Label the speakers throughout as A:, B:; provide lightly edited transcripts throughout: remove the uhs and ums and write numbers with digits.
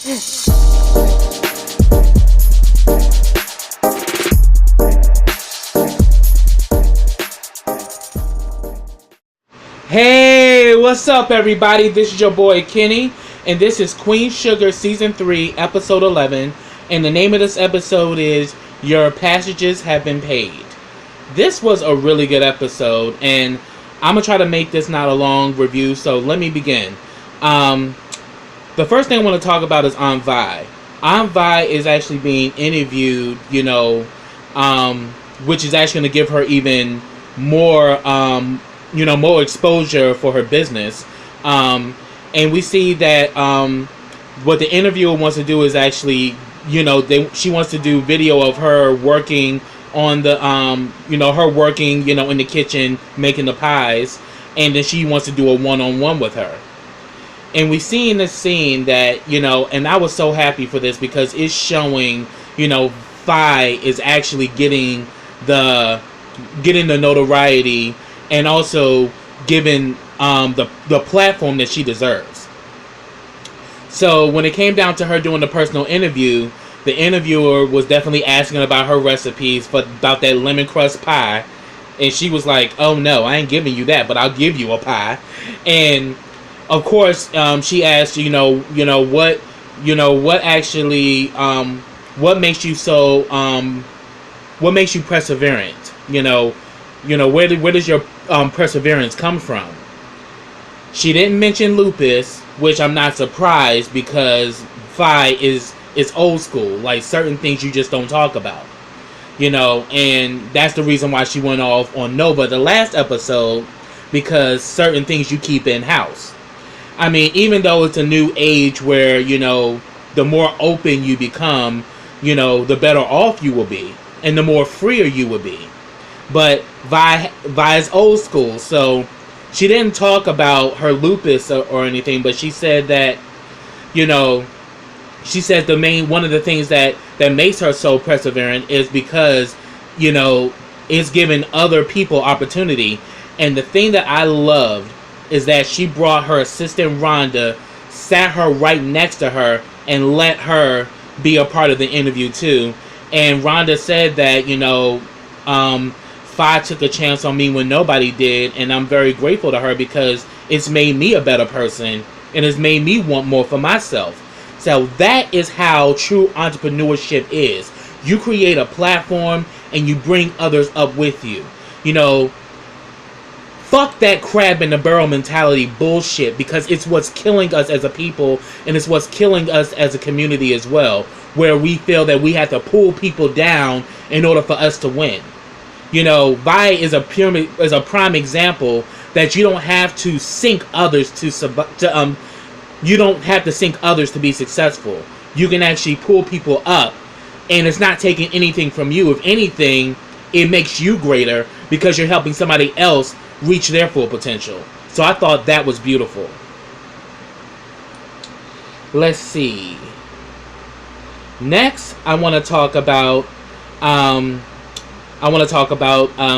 A: Hey, what's up everybody? This is your boy Kenny, and this is Queen Sugar Season 3, Episode 11, and the name of this episode is Your Passages Have Been Paid. This was a really good episode, and I'm going to try to make this not a long review, so let me begin. The first thing I want to talk about is Aunt Vi. Aunt Vi is actually being interviewed, which is actually going to give her even more more exposure for her business. And we see that what the interviewer wants to do is actually, she wants to do video of her working on the, her working, in the kitchen, making the pies. And then she wants to do a one-on-one with her. And we see in this scene that, and I was so happy for this because it's showing, Vi is actually getting the notoriety and also given the platform that she deserves. So when it came down to her doing the personal interview, the interviewer was definitely asking about her recipes about that lemon crust pie, and she was like, "Oh no, I ain't giving you that, but I'll give you a pie." And of course, she asked, what actually, what makes you so, what makes you perseverant? Where does your perseverance come from? She didn't mention lupus, which I'm not surprised because Vi is old school. Like, certain things you just don't talk about, and that's the reason why she went off on Nova the last episode, because certain things you keep in house. I mean, even though it's a new age where, the more open you become, the better off you will be and the more freer you will be. But Vi is old school, so she didn't talk about her lupus or anything, but she said that, she said one of the things that makes her so perseverant is because, it's giving other people opportunity. And the thing that I loved is that she brought her assistant Rhonda, sat her right next to her, and let her be a part of the interview too. And Rhonda said that, Vi took a chance on me when nobody did, and I'm very grateful to her because it's made me a better person and it's made me want more for myself. So that is how true entrepreneurship is. You create a platform and you bring others up with you. Fuck that crab in the barrel mentality bullshit, because it's what's killing us as a people, and it's what's killing us as a community as well, where we feel that we have to pull people down in order for us to win. Vi is a prime example that you don't have to sink others you don't have to sink others to be successful. You can actually pull people up, and it's not taking anything from you. If anything, it makes you greater because you're helping somebody else reach their full potential. So I thought that was beautiful. Let's see. Next, I want to talk about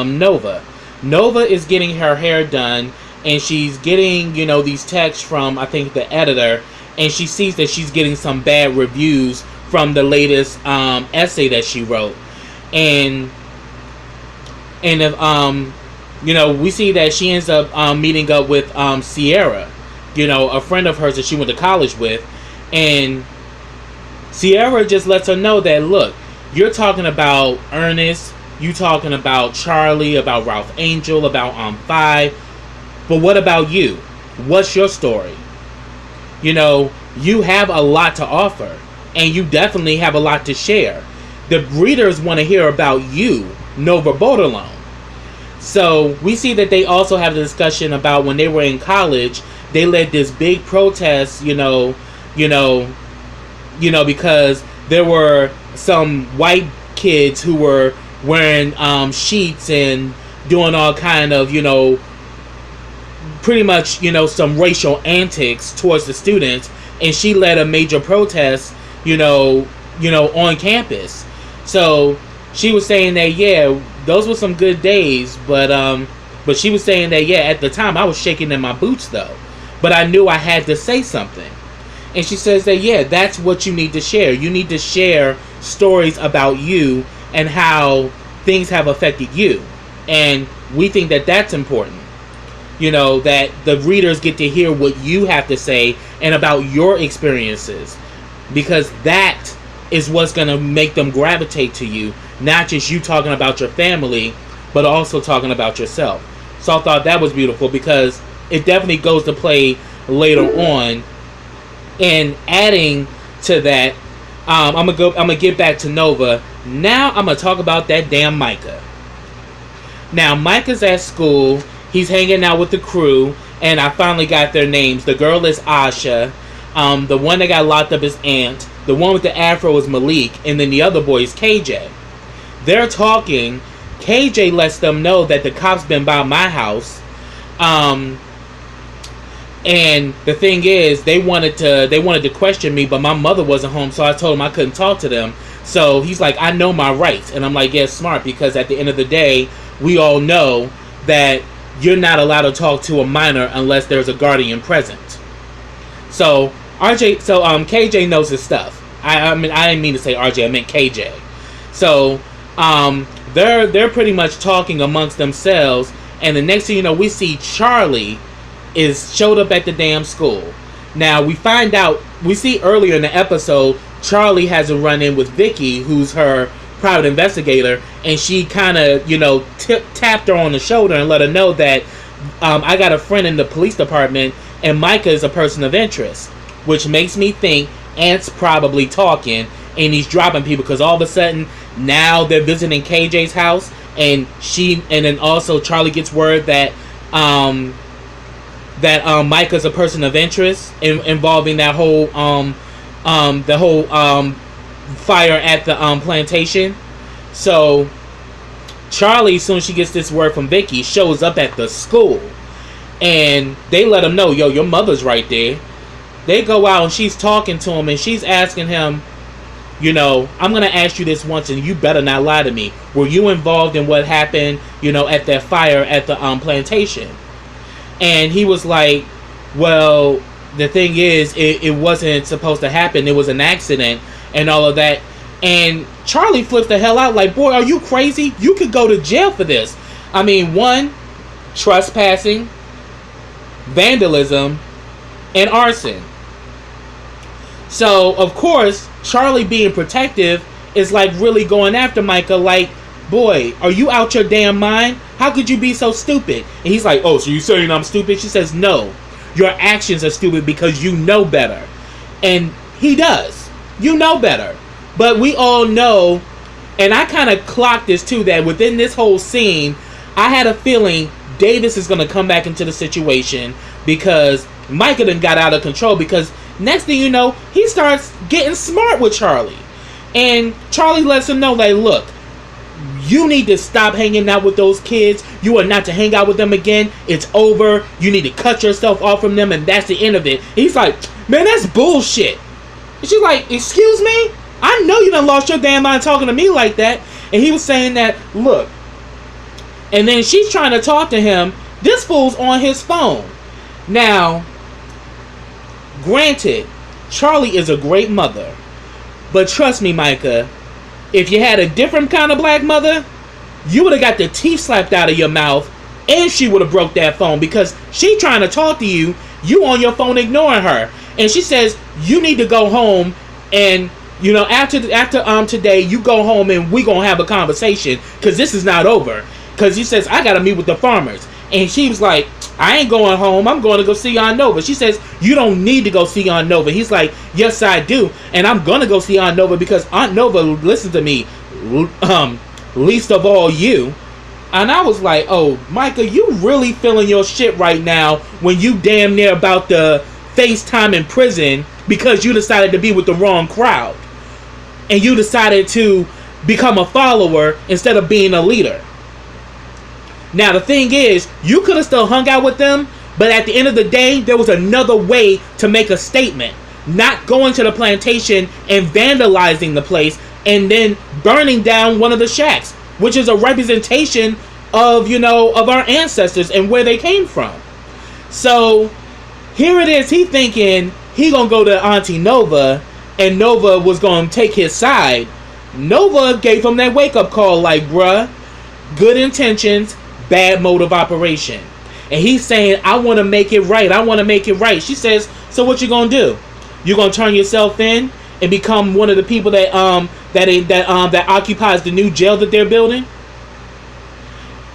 A: Nova. Nova is getting her hair done, and she's getting, these texts from, I think, the editor, and she sees that she's getting some bad reviews from the latest essay that she wrote. And if, we see that she ends up meeting up with Sierra, a friend of hers that she went to college with, and Sierra just lets her know that, look, you're talking about Ernest, you talking about Charlie, about Ralph Angel, about Vi, but what about you? What's your story? You have a lot to offer, and you definitely have a lot to share. The readers want to hear about you, Nova Bordelon. So we see that they also have the discussion about when they were in college, they led this big protest, because there were some white kids who were wearing sheets and doing all kind of, pretty much, some racial antics towards the students, and she led a major protest, on campus. So she was saying that, yeah, those were some good days, but she was saying that, yeah, at the time I was shaking in my boots though, but I knew I had to say something. And she says that, yeah, that's what you need to share. You need to share stories about you and how things have affected you. And we think that that's important. You know, that the readers get to hear what you have to say and about your experiences. Because that is what's going to make them gravitate to you. Not just you talking about your family, but also talking about yourself. So I thought that was beautiful because it definitely goes to play later on. And adding to that, I'm gonna get back to Nova. Now I'm gonna talk about that damn Micah. Now Micah's at school. He's hanging out with the crew, and I finally got their names. The girl is Asha. The one that got locked up is Ant. The one with the afro is Malik, and then the other boy is KJ. They're talking. KJ lets them know that the cops been by my house. And the thing is, they wanted to question me, but my mother wasn't home, so I told them I couldn't talk to them. So he's like, I know my rights. And I'm like, yeah, smart, because at the end of the day, we all know that you're not allowed to talk to a minor unless there's a guardian present. So KJ knows his stuff. I mean, I didn't mean to say RJ, I meant KJ. So they're pretty much talking amongst themselves, and the next thing you know, we see Charlie showed up at the damn school. Now we see earlier in the episode, Charlie has a run-in with Vicky, who's her private investigator, and she kind of, tapped her on the shoulder and let her know that I got a friend in the police department, and Micah is a person of interest, which makes me think Ant's probably talking, and he's dropping people, because all of a sudden now they're visiting KJ's house, and then also Charlie gets word that Micah's a person of interest involving that whole fire at the plantation. So Charlie, as soon as she gets this word from Vicky, shows up at the school, and they let him know, yo, your mother's right there. They go out and she's talking to him, and she's asking him, I'm going to ask you this once, and you better not lie to me. Were you involved in what happened, at that fire at the plantation? And he was like, well, the thing is, it wasn't supposed to happen. It was an accident and all of that. And Charlie flips the hell out like, boy, are you crazy? You could go to jail for this. I mean, 1, trespassing, vandalism, and arson. So, of course, Charlie being protective is like really going after Micah like, boy, are you out your damn mind? How could you be so stupid? And he's like, oh, so you saying I'm stupid? She says, no, your actions are stupid because you know better. And he does. You know better. But we all know, and I kind of clocked this too, that within this whole scene, I had a feeling Davis is going to come back into the situation because Micah done got out of control, because next thing you know, he starts getting smart with Charlie. And Charlie lets him know, like, look, you need to stop hanging out with those kids. You are not to hang out with them again. It's over. You need to cut yourself off from them, and that's the end of it. He's like, man, that's bullshit. And she's like, excuse me? I know you done lost your damn mind talking to me like that. And he was saying that, look. And then she's trying to talk to him. This fool's on his phone. Now, granted, Charlie is a great mother. But trust me, Micah, if you had a different kind of black mother, you would have got the teeth slapped out of your mouth, and she would have broke that phone, because she trying to talk to you, you on your phone ignoring her. And she says, you need to go home, and after today, you go home and we gonna have a conversation, because this is not over. Because he says, I gotta meet with the farmers. And she was like, I ain't going home. I'm going to go see Aunt Nova. She says, you don't need to go see Aunt Nova. He's like, yes, I do. And I'm going to go see Aunt Nova because Aunt Nova listens to me, least of all you. And I was like, oh, Micah, you really feeling your shit right now when you damn near about to face time in prison because you decided to be with the wrong crowd. And you decided to become a follower instead of being a leader. Now, the thing is, you could have still hung out with them, but at the end of the day, there was another way to make a statement. Not going to the plantation and vandalizing the place and then burning down one of the shacks, which is a representation of, of our ancestors and where they came from. So, here it is, he thinking, he gonna go to Auntie Nova, and Nova was gonna take his side. Nova gave him that wake-up call like, bruh, good intentions, bad mode of operation. And he's saying, I want to make it right. I want to make it right. She says, so what you gonna do? You gonna turn yourself in and become one of the people that occupies the new jail that they're building?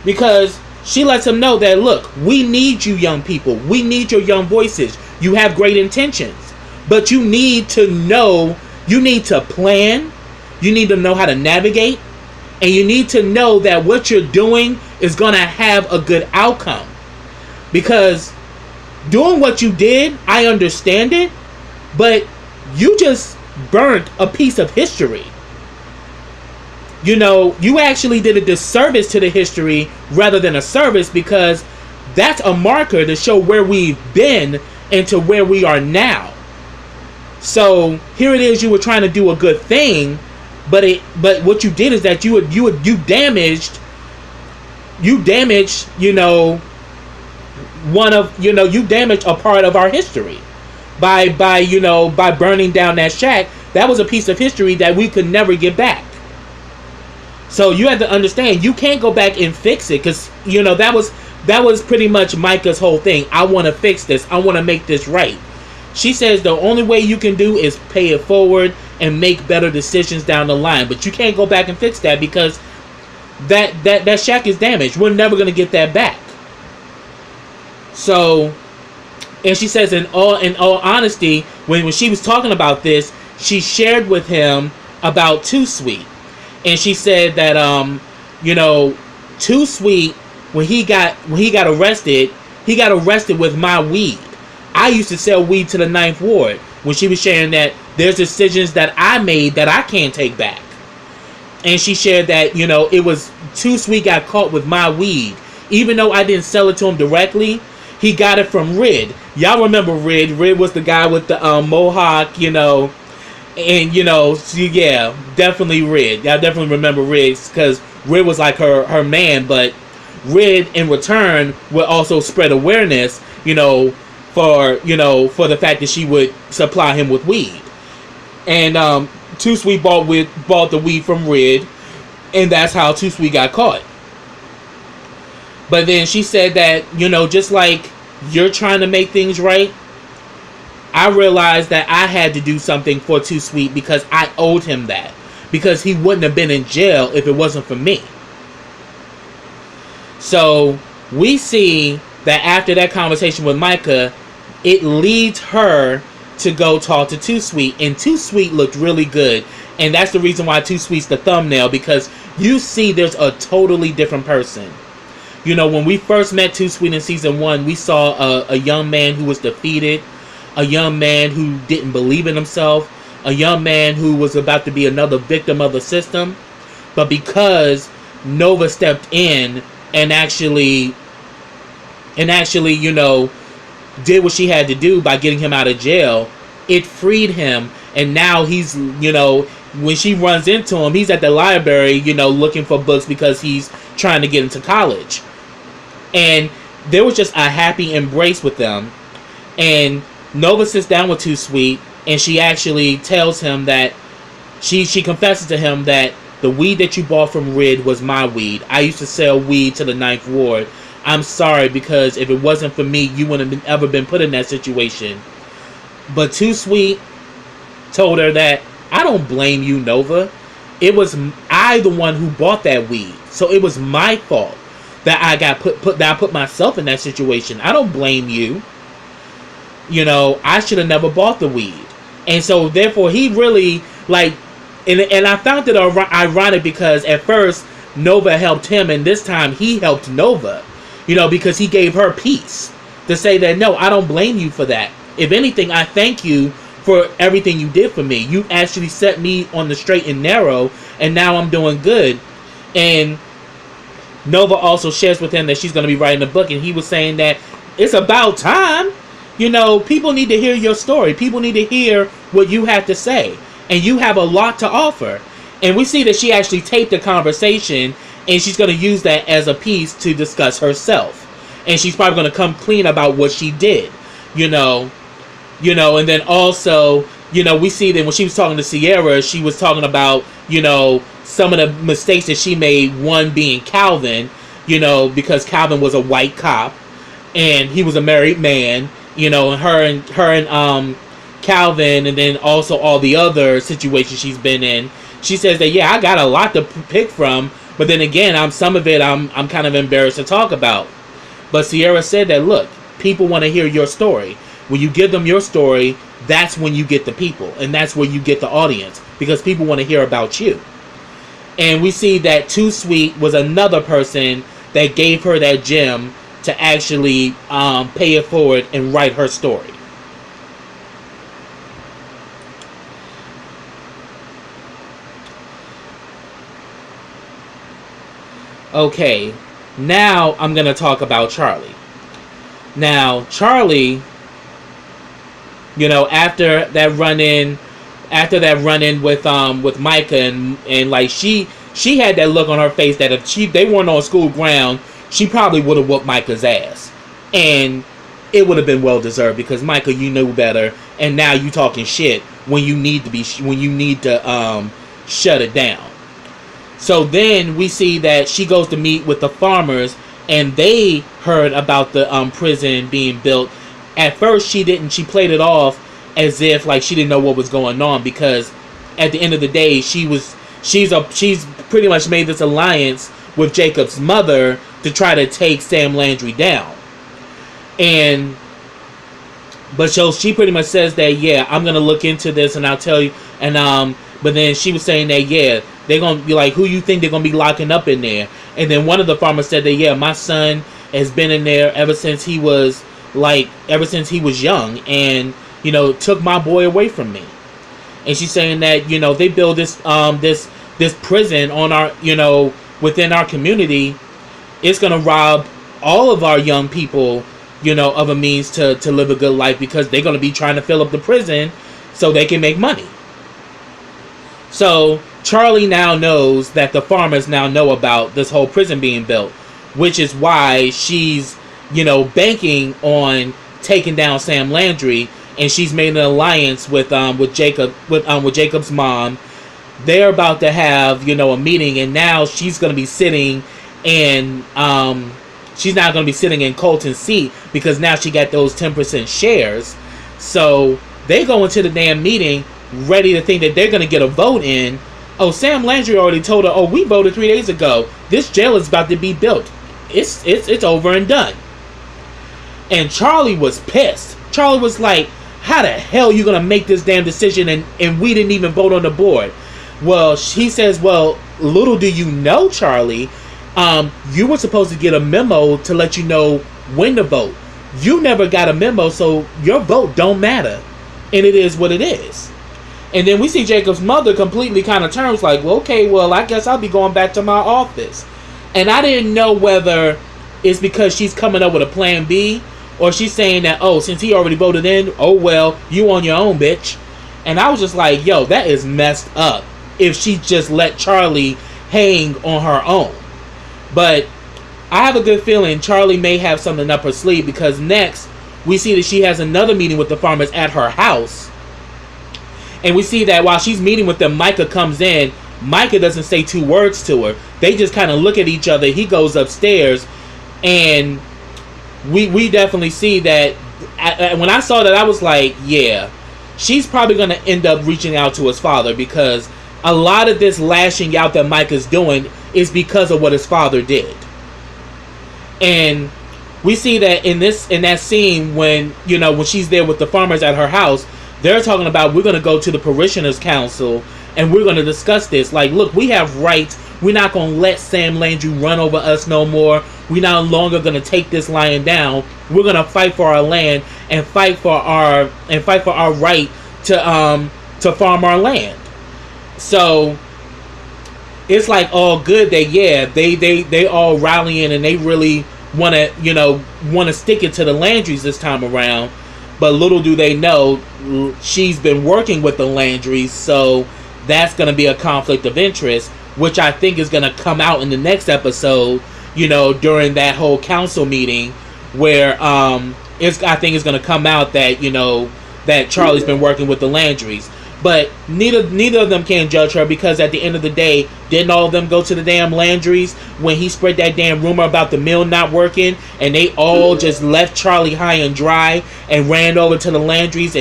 A: Because she lets him know that, look, we need you young people. We need your young voices. You have great intentions, but you need to know, you need to plan, you need to know how to navigate, and you need to know that what you're doing is going to have a good outcome. Because doing what you did, I understand it, but you just burnt a piece of history. You know, you actually did a disservice to the history rather than a service, because that's a marker to show where we've been and to where we are now. So here it is, you were trying to do a good thing, but what you did is that you damaged, you damaged a part of our history by burning down that shack. That was a piece of history that we could never get back. So you have to understand, you can't go back and fix it, because that was pretty much Micah's whole thing. I want to fix this. I want to make this right. She says the only way you can do is pay it forward and make better decisions down the line. But you can't go back and fix that, because that shack is damaged. We're never going to get that back. So, and she says in all honesty, when she was talking about this, she shared with him about Too Sweet. And she said that Too Sweet, when he got arrested, he got arrested with my weed. I used to sell weed to the 9th Ward. When she was sharing that there's decisions that I made that I can't take back. And she shared that, it was Too Sweet got caught with my weed. Even though I didn't sell it to him directly, he got it from Rid. Y'all remember Rid. Rid was the guy with the mohawk, and yeah, definitely Rid. Y'all definitely remember Rid, because Rid was like her man, but Rid in return would also spread awareness, for the fact that she would supply him with weed. And Too Sweet bought the weed from Rid, and that's how Too Sweet got caught. But then she said that, just like you're trying to make things right, I realized that I had to do something for Too Sweet, because I owed him that. Because he wouldn't have been in jail if it wasn't for me. So we see that after that conversation with Micah, it leads her to go talk to Too Sweet. And Too Sweet looked really good. And that's the reason why Too Sweet's the thumbnail, because you see there's a totally different person. When we first met Too Sweet in season 1, we saw a young man who was defeated, a young man who didn't believe in himself, a young man who was about to be another victim of the system. But because Nova stepped in and actually, did what she had to do by getting him out of jail, it freed him. And now he's, when she runs into him, he's at the library, looking for books because he's trying to get into college. And there was just a happy embrace with them. And Nova sits down with Too Sweet, and she actually tells him that she confesses to him that the weed that you bought from Rid was my weed. I used to sell weed to the 9th Ward. I'm sorry, because if it wasn't for me, you wouldn't have ever been put in that situation. But Too Sweet told her that, I don't blame you, Nova. It was I the one who bought that weed. So it was my fault that I got that I put myself in that situation. I don't blame you. I should have never bought the weed. And so therefore he really and I found it ironic, because at first Nova helped him, and this time he helped Nova. Because he gave her peace to say that, no, I don't blame you for that. If anything, I thank you for everything you did for me. You actually set me on the straight and narrow, and now I'm doing good. And Nova also shares with him that she's going to be writing a book, and he was saying that it's about time. People need to hear your story. People need to hear what you have to say. And you have a lot to offer. And we see that she actually taped a conversation, and she's going to use that as a piece to discuss herself. And she's probably going to come clean about what she did. And then also, we see that when she was talking to Sierra, she was talking about, some of the mistakes that she made, one being Calvin, because Calvin was a white cop and he was a married man, and her and Calvin, and then also all the other situations she's been in. She says that, yeah, I got a lot to pick from, but then again, some of it I'm kind of embarrassed to talk about. But Sierra said that, look, people want to hear your story. When you give them your story, that's when you get the people, and that's where you get the audience, because people want to hear about you. And we see that Too Sweet was another person that gave her that gem to actually pay it forward and write her story. Okay, now I'm going to talk about Charlie. Now, Charlie, after that run-in with Micah, and like she had that look on her face that if they weren't on school ground, she probably would have whooped Micah's ass. And it would have been well deserved, because Micah, you knew better, and now you talking shit when you need to shut it down. So then we see that she goes to meet with the farmers, and they heard about the prison being built. At first she played it off as if like she didn't know what was going on, because at the end of the day she's pretty much made this alliance with Jacob's mother to try to take Sam Landry down. But she pretty much says that, yeah, I'm gonna look into this and I'll tell you. And but then she was saying that, yeah, they're gonna be like, who you think they're gonna be locking up in there? And then one of the farmers said that, yeah, my son has been in there ever since he was young, and took my boy away from me. And she's saying that, they build this prison on our, within our community. It's gonna rob all of our young people, of a means to live a good life, because they're gonna be trying to fill up the prison so they can make money. So Charlie now knows that the farmers now know about this whole prison being built, which is why she's, banking on taking down Sam Landry, and she's made an alliance with Jacob's mom. They're about to have, a meeting, and now she's going to be sitting in she's not going to be sitting in Colton's seat, because now she got those 10% shares. So they go into the damn meeting ready to think that they're going to get a vote in. Oh, Sam Landry already told her, oh, we voted 3 days ago. This jail is about to be built. It's over and done. And Charlie was pissed. Charlie was like, how the hell are you going to make this damn decision and we didn't even vote on the board? Well, he says, well, little do you know, Charlie, you were supposed to get a memo to let you know when to vote. You never got a memo, so your vote don't matter. And it is what it is. And then we see Jacob's mother completely kind of turns like, well, okay, well, I guess I'll be going back to my office. And I didn't know whether it's because she's coming up with a plan B, or she's saying that, oh, since he already voted in, oh, well, you on your own, bitch. And I was just like, yo, that is messed up if she just let Charlie hang on her own. But I have a good feeling Charlie may have something up her sleeve, because next we see that she has another meeting with the farmers at her house. And we see that while she's meeting with them, Micah comes in. Micah doesn't say 2 words to her. They just kind of look at each other. He goes upstairs, and we definitely see that. When I saw that, I was like, yeah, she's probably going to end up reaching out to his father, because a lot of this lashing out that Micah's doing is because of what his father did. And we see that in that scene when she's there with the farmers at her house, they're talking about, we're going to go to the Parishioners Council and we're going to discuss this. Like, look, we have rights. We're not going to let Sam Landry run over us no more. We're no longer going to take this lion down. We're going to fight for our land and fight for our right to farm our land. So it's like all good that, yeah, they all rallying and they really want to stick it to the Landrys this time around. But little do they know, she's been working with the Landrys, so that's going to be a conflict of interest, which I think is going to come out in the next episode, during that whole council meeting, where I think it's going to come out that, that Charlie's been working with the Landrys. But neither of them can judge her, because at the end of the day, didn't all of them go to the damn Landrys when he spread that damn rumor about the mill not working, and they all just left Charlie high and dry and ran over to the Landrys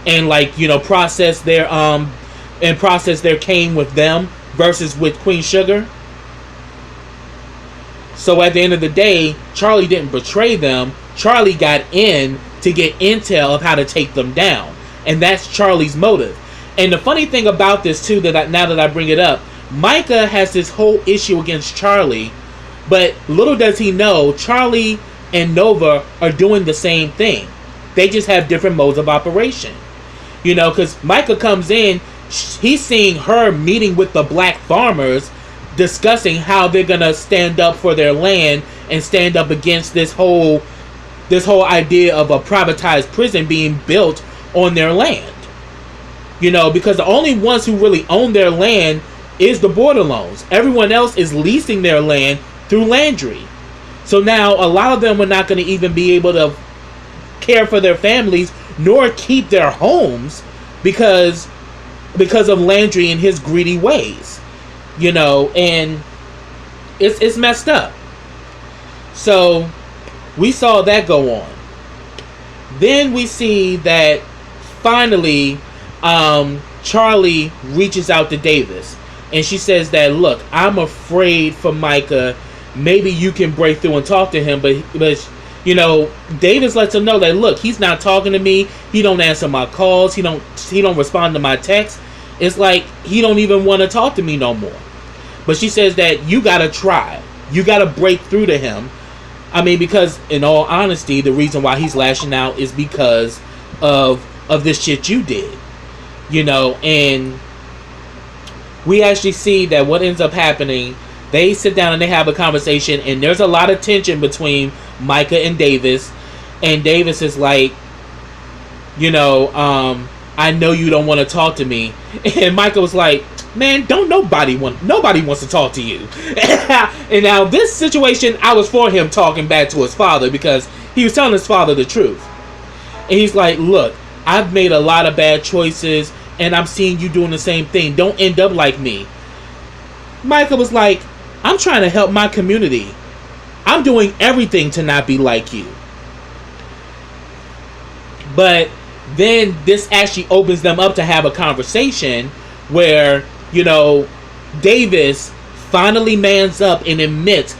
A: and like, you know, processed their cane with them versus with Queen Sugar. So at the end of the day, Charlie didn't betray them. Charlie got in to get intel of how to take them down. And that's Charlie's motive. And the funny thing about this too, now that I bring it up, Micah has this whole issue against Charlie, but little does he know, Charlie and Nova are doing the same thing. They just have different modes of operation. You know, because Micah comes in, he's seeing her meeting with the black farmers, discussing how they're gonna stand up for their land and stand up against this whole idea of a privatized prison being built on their land. You know, because the only ones who really own their land is the Borderlones. Everyone else is leasing their land through Landry. So now a lot of them are not going to even be able to care for their families nor keep their homes because of Landry and his greedy ways. You know, and it's messed up. So we saw that go on. Then we see that finally Charlie reaches out to Davis, and she says that, look, I'm afraid for Micah. Maybe you can break through and talk to him, but you know, Davis lets him know that, look, he's not talking to me. He don't answer my calls. He don't respond to my texts. It's like he don't even want to talk to me no more. But she says that you gotta try. You gotta break through to him. I mean, because in all honesty, the reason why he's lashing out is because of this shit you did. You know, and we actually see that what ends up happening, they sit down and they have a conversation, and there's a lot of tension between Micah and Davis. And Davis is like, you know, I know you don't want to talk to me. And Micah was like, man, nobody wants to talk to you. And now this situation, I was for him talking back to his father, because he was telling his father the truth. And he's like, look, I've made a lot of bad choices, and I'm seeing you doing the same thing. Don't end up like me. Micah was like, I'm trying to help my community. I'm doing everything to not be like you. But then this actually opens them up to have a conversation where, you know, Davis finally mans up and admits,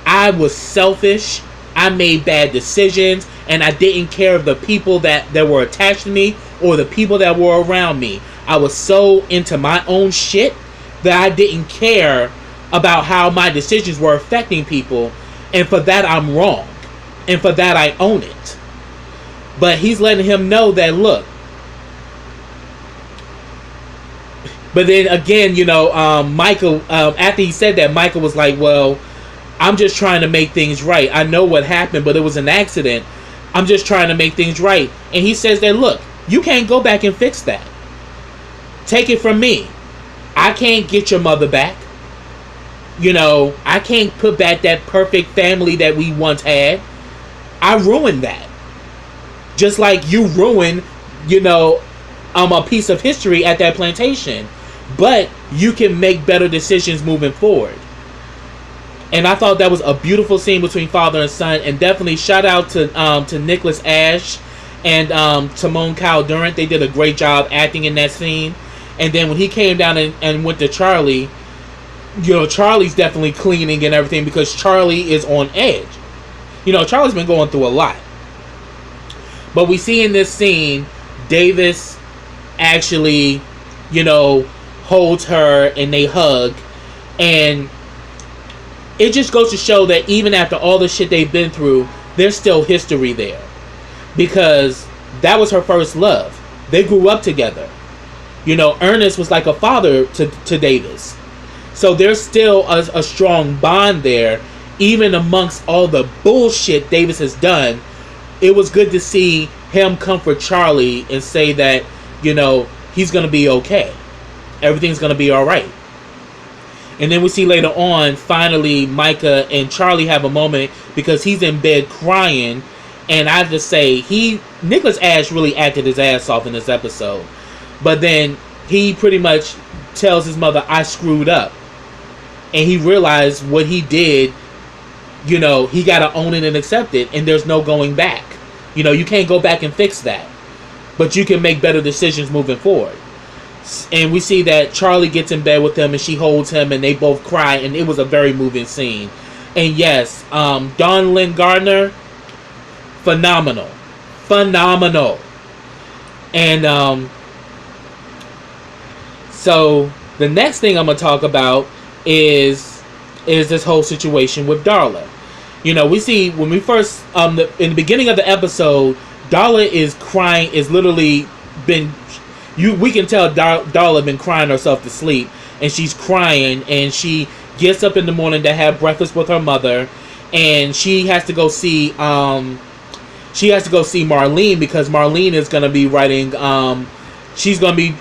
A: I was selfish, I made bad decisions, and I didn't care of the people that were attached to me or the people that were around me. I was so into my own shit that I didn't care about how my decisions were affecting people, and for that I'm wrong, and for that I own it. But he's letting him know that, look. But then again, you know, Michael, after he said that, Michael was like, well, I'm just trying to make things right. I know what happened, but it was an accident. I'm just trying to make things right. And he says that, look, you can't go back and fix that. Take it from me. I can't get your mother back. You know, I can't put back that perfect family that we once had. I ruined that. Just like you ruined, you know, a piece of history at that plantation. But you can make better decisions moving forward. And I thought that was a beautiful scene between father and son. And definitely shout out to Nicholas Ash and Timon Kyle Durant. They did a great job acting in that scene. And then when he came down and went to Charlie, you know, Charlie's definitely cleaning and everything because Charlie is on edge. You know, Charlie's been going through a lot. But we see in this scene, Davis actually, you know, holds her and they hug. And it just goes to show that even after all the shit they've been through, there's still history there. Because that was her first love. They grew up together. You know, Ernest was like a father to Davis. So there's still a strong bond there. Even amongst all the bullshit Davis has done, it was good to see him comfort Charlie and say that, you know, he's going to be okay. Everything's going to be all right. And then we see later on, finally, Micah and Charlie have a moment because he's in bed crying. And I have to say, he Nicholas Ash really acted his ass off in this episode. But then he pretty much tells his mother, I screwed up. And he realized what he did, you know, he got to own it and accept it. And there's no going back. You know, you can't go back and fix that. But you can make better decisions moving forward. And we see that Charlie gets in bed with him and she holds him and they both cry. And it was a very moving scene. And yes, Dawn-Lyen Gardner, phenomenal. Phenomenal. And so the next thing I'm going to talk about is this whole situation with Darla. You know, we see when we first, in the beginning of the episode, Darla is crying, is literally been, we can tell Darla been crying herself to sleep, and she's crying, and she gets up in the morning to have breakfast with her mother, and she has to go see, Marlene, because Marlene is going to be writing, she's going to be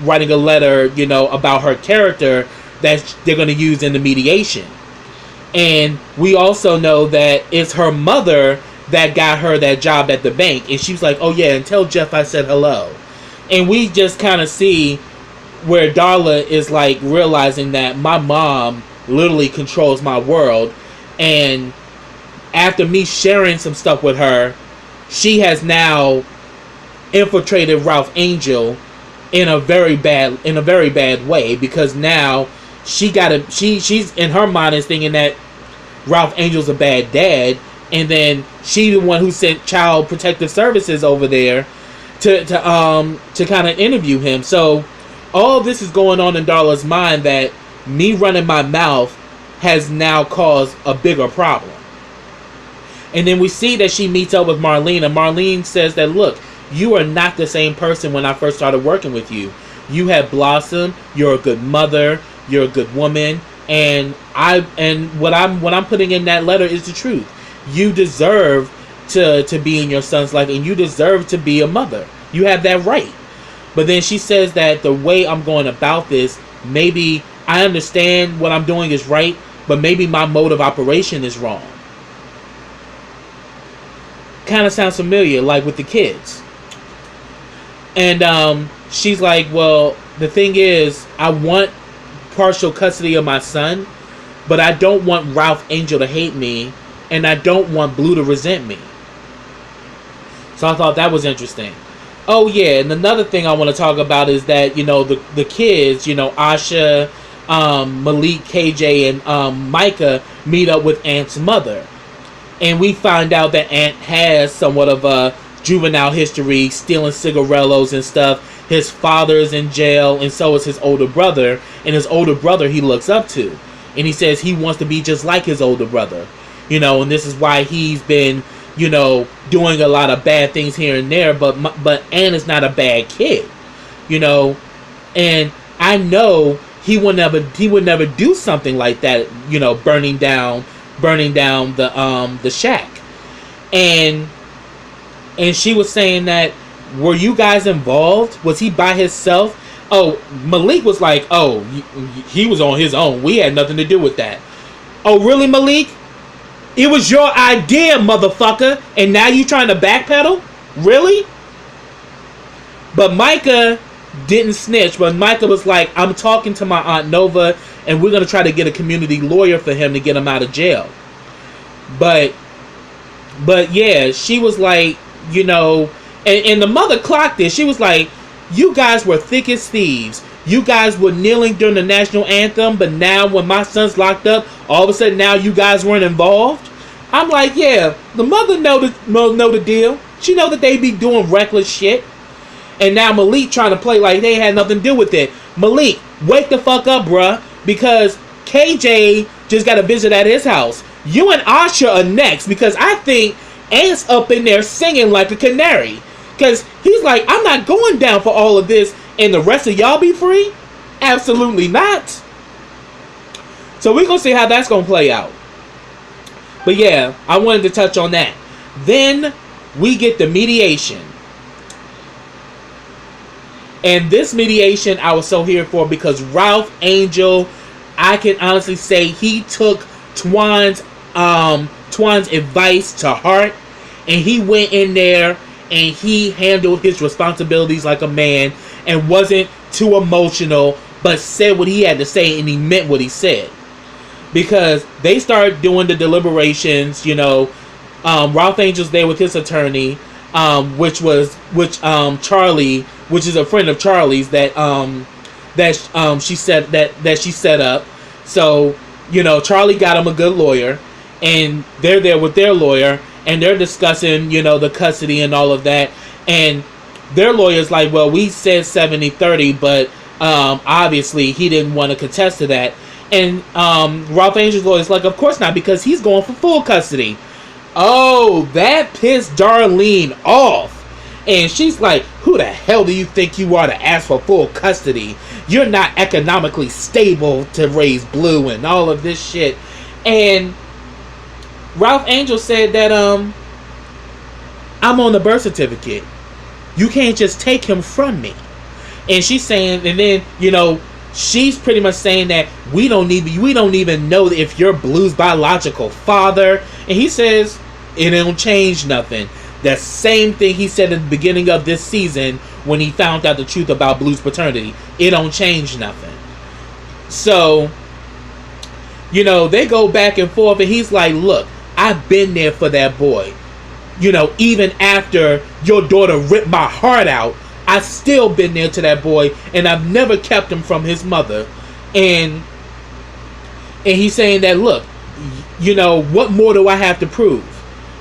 A: writing a letter, you know, about her character that they're going to use in the mediation. And we also know that it's her mother that got her that job at the bank. And she was like, oh yeah, and tell Jeff I said hello. And we just kind of see where Darla is like realizing that my mom literally controls my world. And after me sharing some stuff with her, she has now infiltrated Ralph Angel in a very bad way, because now she's in her mind is thinking that Ralph Angel's a bad dad, and then she's the one who sent Child Protective Services over there to kind of interview him. So all this is going on in Darla's mind, that me running my mouth has now caused a bigger problem. And then we see that she meets up with Marlene, and Marlene says that, look, you are not the same person when I first started working with you. You have blossomed. You're a good mother. You're a good woman. And what I'm putting in that letter is the truth. You deserve to be in your son's life, and you deserve to be a mother. You have that right. But then she says that the way I'm going about this, maybe I understand what I'm doing is right, but maybe my mode of operation is wrong. Kind of sounds familiar, like with the kids. And she's like, well, the thing is, I want partial custody of my son, but I don't want Ralph Angel to hate me, and I don't want Blue to resent me. So I thought that was interesting. Oh yeah, and another thing I want to talk about is that, you know, the kids, you know, Asha, Malik, KJ, and Micah meet up with Ant's mother. And we find out that Ant has somewhat of a juvenile history, stealing cigarillos and stuff. His father's in jail, and so is his older brother. And his older brother he looks up to. And he says he wants to be just like his older brother. You know, and this is why he's been, you know, doing a lot of bad things here and there. But Ant is not a bad kid. You know, and I know he would never do something like that, you know, burning down the shack. And she was saying that, were you guys involved? Was he by himself? Oh, Malik was like, oh, he was on his own. We had nothing to do with that. Oh, really, Malik? It was your idea, motherfucker. And now you trying to backpedal? Really? But Micah didn't snitch. But Micah was like, I'm talking to my Aunt Nova, and we're going to try to get a community lawyer for him to get him out of jail. But yeah, she was like, you know, and the mother clocked this. She was like, you guys were thick as thieves. You guys were kneeling during the national anthem, but now when my son's locked up, all of a sudden now you guys weren't involved. I'm like, yeah, the mother know the deal. She know that they be doing reckless shit. And now Malik trying to play like they had nothing to do with it. Malik, wake the fuck up, bruh, because KJ just got a visit at his house. You and Asha are next, because I think Ant's up in there singing like a canary. Because he's like, I'm not going down for all of this and the rest of y'all be free? Absolutely not. So we're going to see how that's going to play out. But yeah, I wanted to touch on that. Then we get the mediation. And this mediation I was so here for, because Ralph Angel, I can honestly say he took Twan's advice to heart, and he went in there and he handled his responsibilities like a man and wasn't too emotional, but said what he had to say and he meant what he said. Because they start doing the deliberations, Ralph Angel's there with his attorney, Charlie, which is a friend of Charlie's she set up. So, Charlie got him a good lawyer, and they're there with their lawyer, and they're discussing, the custody and all of that. And their lawyer's like, well, we said 70-30, but obviously he didn't want to contest to that. And Ralph Angel's lawyer's like, of course not, because he's going for full custody. Oh, that pissed Dawn-Lyen off. And she's like, who the hell do you think you are to ask for full custody? You're not economically stable to raise Blue and all of this shit. And Ralph Angel said that I'm on the birth certificate. You can't just take him from me. And she's saying, and then, she's pretty much saying that we don't even know if you're Blue's biological father. And he says it don't change nothing. The same thing he said at the beginning of this season when he found out the truth about Blue's paternity. It don't change nothing. So, they go back and forth, and he's like, look, I've been there for that boy. Even after your daughter ripped my heart out, I've still been there to that boy, and I've never kept him from his mother. And he's saying that, look, what more do I have to prove?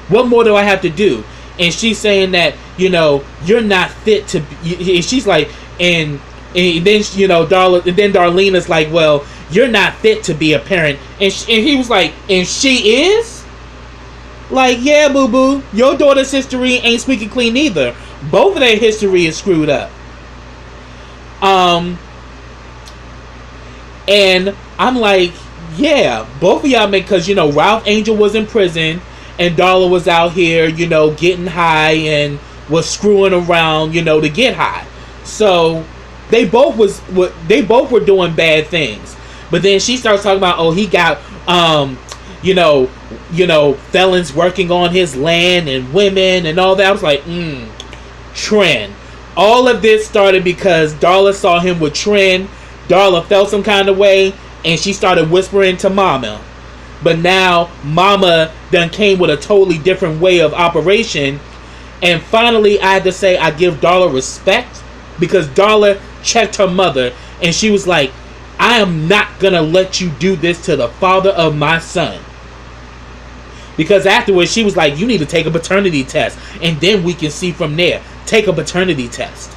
A: What more do I have to do? And she's saying that, you're not fit to be. She's like, and then, Dawn-Lyen is like, well, you're not fit to be a parent. And he was like, and she is? Like, yeah, boo-boo, your daughter's history ain't squeaky clean either. Both of their history is screwed up. And I'm like, yeah, both of y'all make, because, Ralph Angel was in prison, and Darla was out here, getting high and was screwing around, to get high. So they both were doing bad things. But then she starts talking about, oh, he got, felons working on his land and women and all that. I was like, Tren. All of this started because Darla saw him with Tren. Darla felt some kind of way, and she started whispering to Mama. But now Mama done came with a totally different way of operation. And finally, I had to say I give Darla respect, because Darla checked her mother, and she was like, I am not gonna let you do this to the father of my son. Because afterwards she was like, you need to take a paternity test, and then we can see from there. Take a paternity test.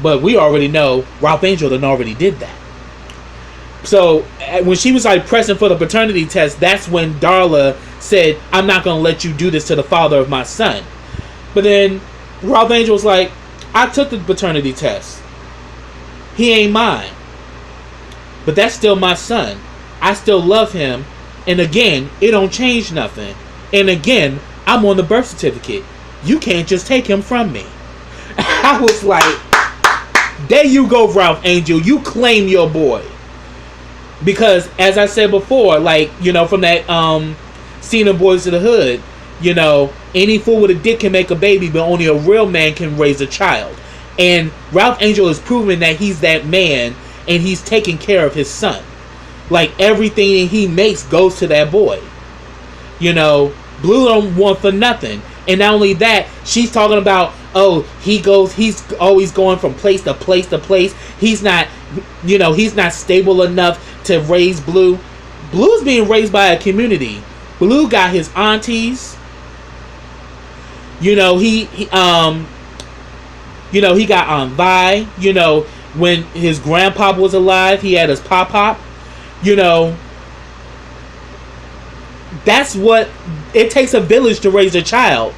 A: But we already know Ralph Angel done already did that. So when she was like pressing for the paternity test, that's when Darla said, I'm not going to let you do this to the father of my son. But then Ralph Angel was like, I took the paternity test. He ain't mine. But that's still my son. I still love him. And again, it don't change nothing. And again, I'm on the birth certificate. You can't just take him from me. I was like, there you go, Ralph Angel. You claim your boy. Because, as I said before, like, from that scene of Boys to the Hood, any fool with a dick can make a baby, but only a real man can raise a child. And Ralph Angel is proving that he's that man, and he's taking care of his son. Like, everything he makes goes to that boy. Blue don't want for nothing. And not only that, she's talking about, oh, he's always going from place to place to place. He's not stable enough to raise Blue. Blue's being raised by a community. Blue got his aunties. He got Aunt Vi. When his grandpa was alive, he had his pop. That's what it takes, a village to raise a child.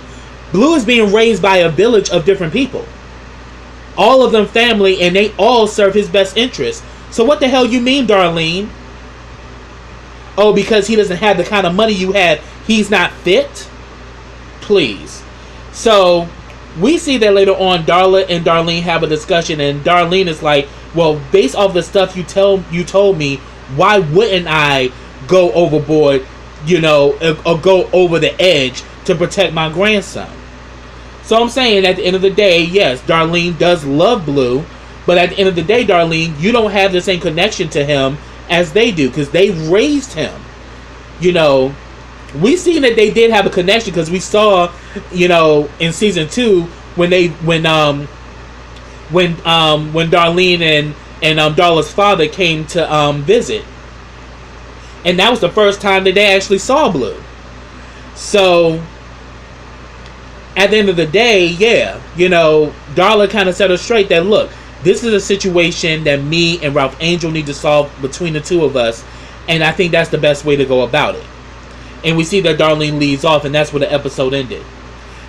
A: Blue is being raised by a village of different people. All of them family, and they all serve his best interest. So what the hell you mean, Dawn-Lyen? Oh, because he doesn't have the kind of money you have, he's not fit? Please. So we see that later on, Darla and Dawn-Lyen have a discussion, and Dawn-Lyen is like, well, based off the stuff you told me, why wouldn't I go overboard, or go over the edge to protect my grandson? So I'm saying at the end of the day, yes, Darlene does love Blue, but at the end of the day, Darlene, you don't have the same connection to him as they do because they raised him. You know, we seen that they did have a connection because we saw, you know, in season 2 when Darlene and Darla's father came to visit, and that was the first time that they actually saw Blue. So at the end of the day, yeah, you know, Darla kind of set her straight that, look, this is a situation that me and Ralph Angel need to solve between the two of us, and I think that's the best way to go about it. And we see that Darlene leads off, and that's where the episode ended.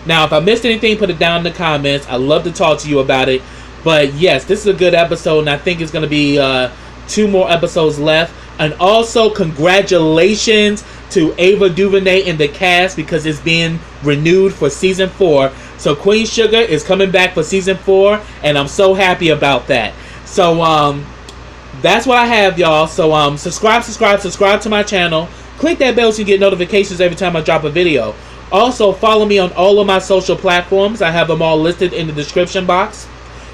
A: Now, if I missed anything, put it down in the comments. I'd love to talk to you about it. But yes, this is a good episode, and I think it's going to be 2 more episodes left. And also, congratulations to Ava DuVernay and the cast because it's being renewed for season 4. So Queen Sugar is coming back for season 4, and I'm so happy about that. So that's what I have, y'all. So subscribe to my channel. Click that bell so you get notifications every time I drop a video. Also, follow me on all of my social platforms. I have them all listed in the description box.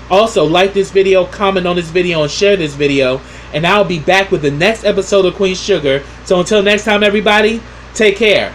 A: Also, like this video, comment on this video, and share this video. And I'll be back with the next episode of Queen Sugar. So until next time, everybody, take care.